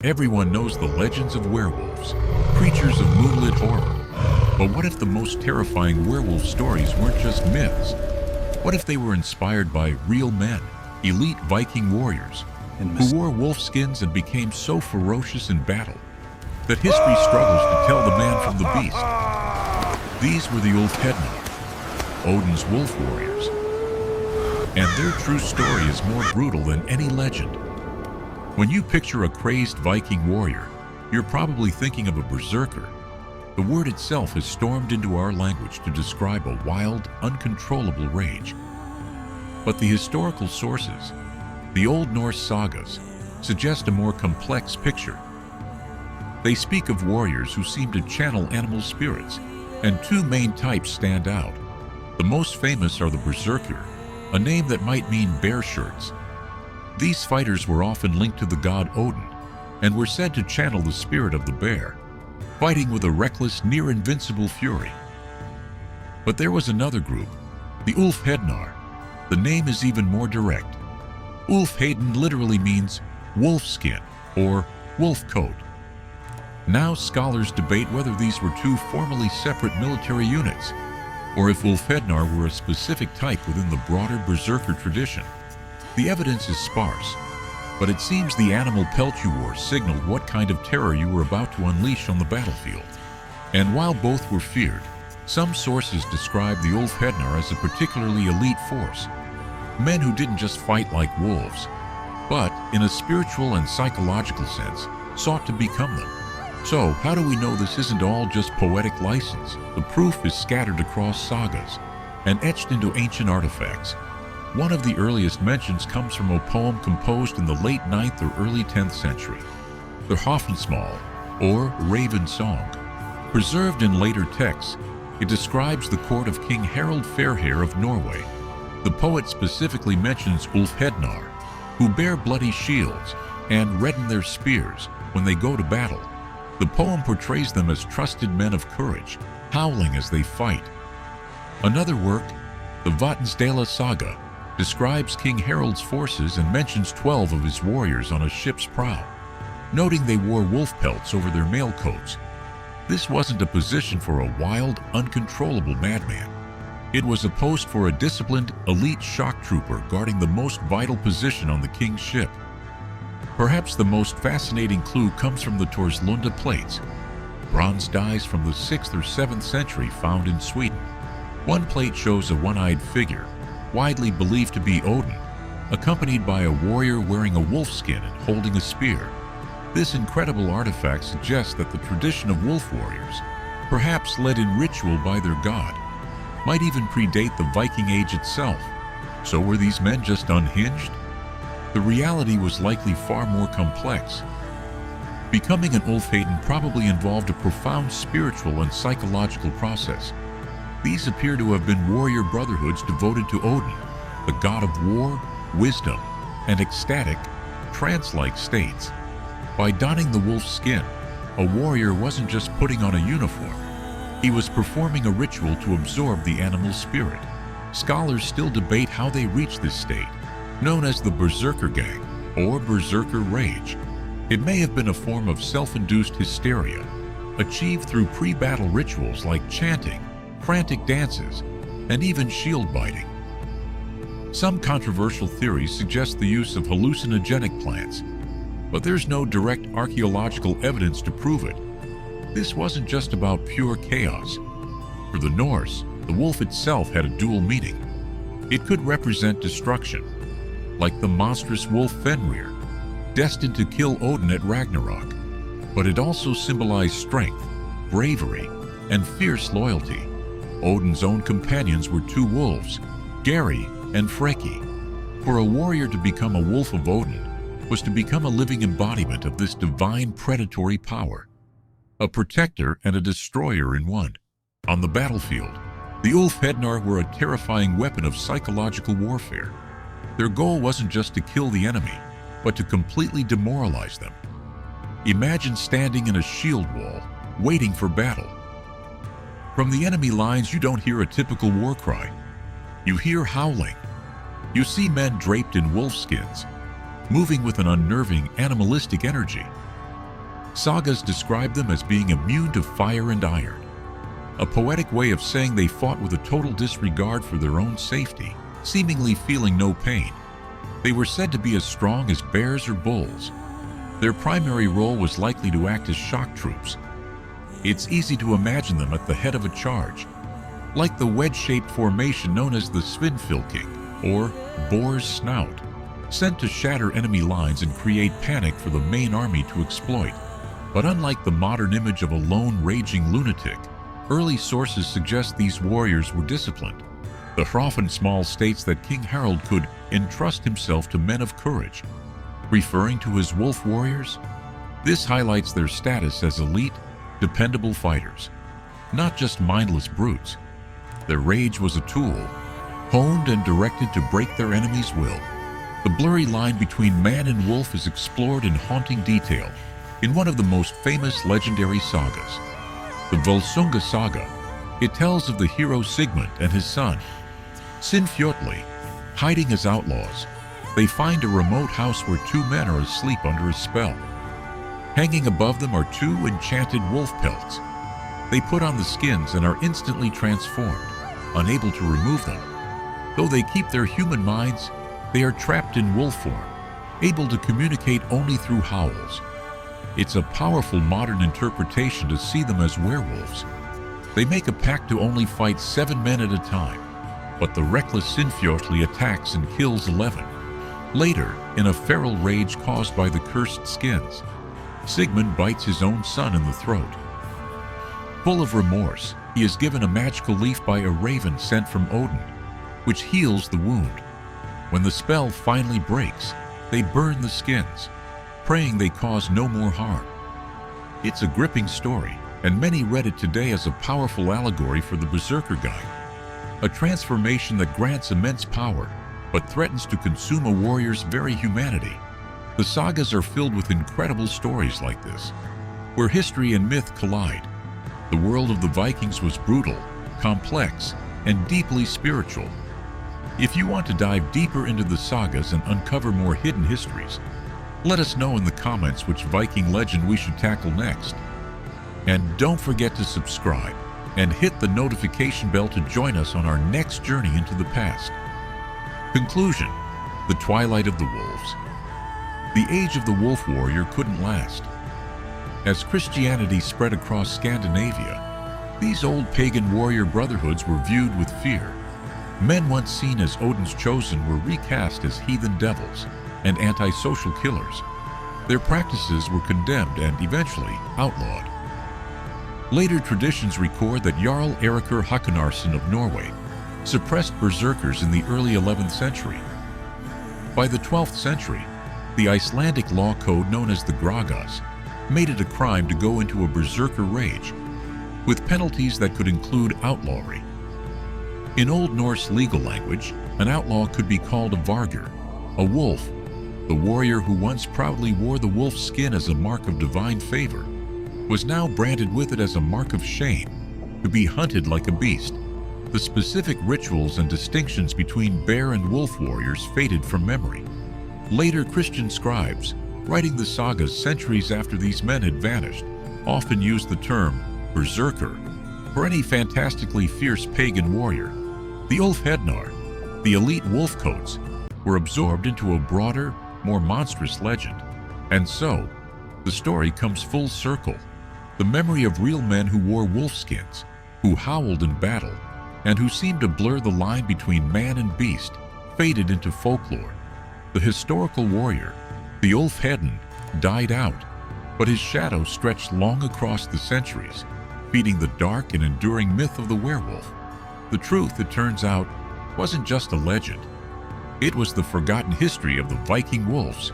Everyone knows the legends of werewolves, creatures of moonlit horror. But what if the most terrifying werewolf stories weren't just myths? What if they were inspired by real men, elite Viking warriors, who wore wolf skins and became so ferocious in battle that history struggles to tell the man from the beast? These were the Úlfhéðnar, Odin's wolf warriors. And their true story is more brutal than any legend. When you picture a crazed Viking warrior, you're probably thinking of a berserker. The word itself has stormed into our language to describe a wild, uncontrollable rage. But the historical sources, the Old Norse sagas, suggest a more complex picture. They speak of warriors who seem to channel animal spirits, and two main types stand out. The most famous are the berserker, a name that might mean bear shirts. These fighters were often linked to the god Odin, and were said to channel the spirit of the bear, fighting with a reckless, near-invincible fury. But there was another group, the Úlfhéðnar. The name is even more direct. Úlfhéðn literally means wolf skin or wolf coat. Now scholars debate whether these were two formally separate military units, or if Úlfhéðnar were a specific type within the broader berserker tradition. The evidence is sparse, but it seems the animal pelt you wore signaled what kind of terror you were about to unleash on the battlefield. And while both were feared, some sources describe the Úlfhéðnar as a particularly elite force, men who didn't just fight like wolves, but, in a spiritual and psychological sense, sought to become them. So, how do we know this isn't all just poetic license? The proof is scattered across sagas and etched into ancient artifacts. One of the earliest mentions comes from a poem composed in the late 9th or early 10th century, the Howling, or Raven Song. Preserved in later texts, it describes the court of King Harald Fairhair of Norway. The poet specifically mentions Úlfhéðnar, who bear bloody shields and redden their spears when they go to battle. The poem portrays them as trusted men of courage, howling as they fight. Another work, the Vatnsdæla saga, describes King Harald's forces and mentions 12 of his warriors on a ship's prow, noting they wore wolf pelts over their mail coats. This wasn't a position for a wild, uncontrollable madman. It was a post for a disciplined, elite shock trooper guarding the most vital position on the king's ship. Perhaps the most fascinating clue comes from the Torslunda Plates, bronze dies from the 6th or 7th century found in Sweden. One plate shows a one-eyed figure, widely believed to be Odin, accompanied by a warrior wearing a wolf skin and holding a spear. This incredible artifact suggests that the tradition of wolf warriors, perhaps led in ritual by their god, might even predate the Viking Age itself. So were these men just unhinged? The reality was likely far more complex. Becoming an Úlfhéðn probably involved a profound spiritual and psychological process. These appear to have been warrior brotherhoods devoted to Odin, the god of war, wisdom, and ecstatic, trance-like states. By donning the wolf skin, a warrior wasn't just putting on a uniform. He was performing a ritual to absorb the animal spirit. Scholars still debate how they reached this state, known as the berserker gang or berserker rage. It may have been a form of self-induced hysteria, achieved through pre-battle rituals like chanting, frantic dances, and even shield biting. Some controversial theories suggest the use of hallucinogenic plants, but there's no direct archaeological evidence to prove it. This wasn't just about pure chaos. For the Norse, the wolf itself had a dual meaning. It could represent destruction, like the monstrous wolf Fenrir, destined to kill Odin at Ragnarok, but it also symbolized strength, bravery, and fierce loyalty. Odin's own companions were two wolves, Geri and Freki. For a warrior to become a wolf of Odin was to become a living embodiment of this divine predatory power, a protector and a destroyer in one. On the battlefield, the Úlfhéðnar were a terrifying weapon of psychological warfare. Their goal wasn't just to kill the enemy, but to completely demoralize them. Imagine standing in a shield wall, waiting for battle. From the enemy lines, you don't hear a typical war cry. You hear howling. You see men draped in wolf skins, moving with an unnerving, animalistic energy. Sagas describe them as being immune to fire and iron, a poetic way of saying they fought with a total disregard for their own safety, seemingly feeling no pain. They were said to be as strong as bears or bulls. Their primary role was likely to act as shock troops. It's easy to imagine them at the head of a charge, like the wedge-shaped formation known as the Svinfylking, or boar's snout, sent to shatter enemy lines and create panic for the main army to exploit. But unlike the modern image of a lone raging lunatic, early sources suggest these warriors were disciplined. The Hrafn states that King Harald could entrust himself to men of courage, referring to his wolf warriors. This highlights their status as elite, dependable fighters, not just mindless brutes. Their rage was a tool, honed and directed to break their enemy's will. The blurry line between man and wolf is explored in haunting detail in one of the most famous legendary sagas, the Volsunga Saga. It tells of the hero Sigmund and his son, Sinfjotli, hiding as outlaws. They find a remote house where two men are asleep under a spell. Hanging above them are two enchanted wolf pelts. They put on the skins and are instantly transformed, unable to remove them. Though they keep their human minds, they are trapped in wolf form, able to communicate only through howls. It's a powerful modern interpretation to see them as werewolves. They make a pact to only fight 7 men at a time, but the reckless Sinfjotli attacks and kills 11. Later, in a feral rage caused by the cursed skins, Sigmund bites his own son in the throat. Full of remorse, he is given a magical leaf by a raven sent from Odin, which heals the wound. When the spell finally breaks, they burn the skins, praying they cause no more harm. It's a gripping story, and many read it today as a powerful allegory for the Berserker guide, a transformation that grants immense power, but threatens to consume a warrior's very humanity. The sagas are filled with incredible stories like this, where history and myth collide. The world of the Vikings was brutal, complex, and deeply spiritual. If you want to dive deeper into the sagas and uncover more hidden histories, let us know in the comments which Viking legend we should tackle next. And don't forget to subscribe and hit the notification bell to join us on our next journey into the past. Conclusion: the twilight of the wolves. The age of the wolf warrior couldn't last. As Christianity spread across Scandinavia, these old pagan warrior brotherhoods were viewed with fear. Men once seen as Odin's chosen were recast as heathen devils and antisocial killers. Their practices were condemned and eventually outlawed. Later traditions record that Jarl Eirikur Håkonarson of Norway suppressed berserkers in the early 11th century. By the 12th century, the Icelandic law code known as the Gragas made it a crime to go into a berserker rage, with penalties that could include outlawry. In Old Norse legal language, an outlaw could be called a vargur, a wolf. The warrior who once proudly wore the wolf's skin as a mark of divine favor was now branded with it as a mark of shame, to be hunted like a beast. The specific rituals and distinctions between bear and wolf warriors faded from memory. Later Christian scribes, writing the sagas centuries after these men had vanished, often used the term berserker for any fantastically fierce pagan warrior. The Úlfhéðnar, the elite wolfcoats, were absorbed into a broader, more monstrous legend. And so, the story comes full circle. The memory of real men who wore wolfskins, who howled in battle, and who seemed to blur the line between man and beast, faded into folklore. The historical warrior, the Úlfhéðnar, died out, but his shadow stretched long across the centuries, feeding the dark and enduring myth of the werewolf. The truth, it turns out, wasn't just a legend. It was the forgotten history of the Viking wolves,